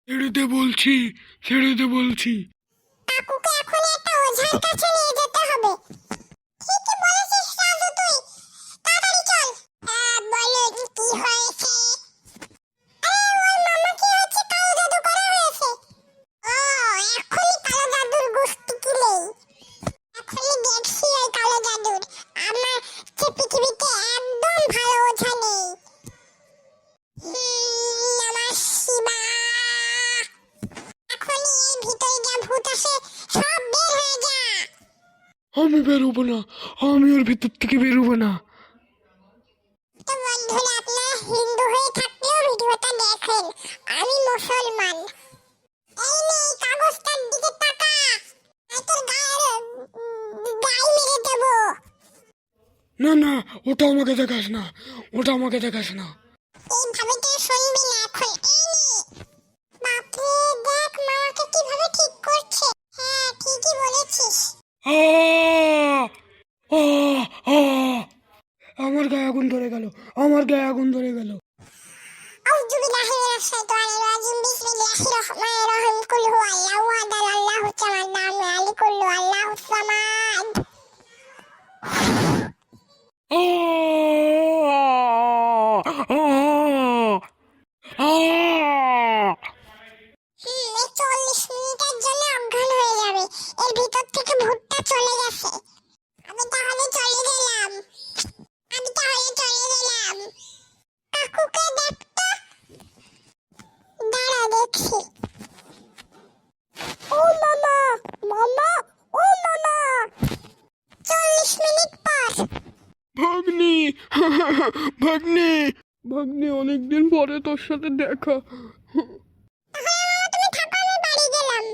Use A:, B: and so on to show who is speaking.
A: ছেড়ে দে বলছি, ছেড়ে দে বলছি।
B: কাকুকে এখন একটা ওঝার কাছে নিয়ে যেতে হবে। ঠিকই বলেছিস রাজু তুই, তাড়াতাড়ি চল। বলুন কি হয়েছে? আরে ওর মামা কি হচ্ছে, কালো জাদু করা হয়েছে। ও এখনই কালো জাদুর গোষ্ঠী কিলেই, এখনই দেখছি ওই কালো জাদুর। আমার যে পৃথিবীতে একদম ভালো ওঝা নেই। নমঃ শিবায়। এখনই এর ভিতরে যা ভূত আছে সব বের হয়ে যা।
A: আমি বেরোবো না, আমি ওর ভিতর থেকে বেরোবো না।
B: তো বন্ধুরা, আপনারা হিন্দু হয়ে থাকলেও ভিডিওটা দেখেন, আমি মুসলমান। এই নে এই কাগজটার দিকে তাকা, আমি তোর গায়ে মেরে দেবো।
A: না না, ওটা আমাকে দেখাস না, ওটা আমাকে দেখাস না।
B: এইভাবে তো শুনবি না এখন। এই নে। বাপরে, দেখ মামাকে কিভাবে ঠিক করছে। হ্যাঁ ঠিকই বলেছিস।
A: আহ! আহ! আহ! আমার গায়ে আগুন ধরে গেল, আমার গায়ে আগুন ধরে গেল।
B: আউযু বিল্লাহি মিনাশ শাইতানির রাজিম, বিসমিল্লাহির রহমানির রহিম, কুল হুয়াল্লাহু আহাদ, আল্লাহুস সামাদ, লাম ইয়ালিদ ওয়া লাম ইউলাদ, আল্লাহুস সামাদ। এই 40 মিনিটের জন্য অজ্ঞান হয়ে যাবে। এর ভিতর থেকে ভূতটা চলে গেছে। আমি তাহলে চলে গেলাম। কাকুকে দেখতো, দাঁড়া দেখছি। ও মামা, মামা, ও মামা। 40 মিনিট পর।
A: ভাগ্নি, ভাগ্নি, ভাগ্নি, অনেকদিন পরে তোর সাথে দেখা।
B: তাহলে মামা তুমি থাকো, আমি বাড়ি গেলাম।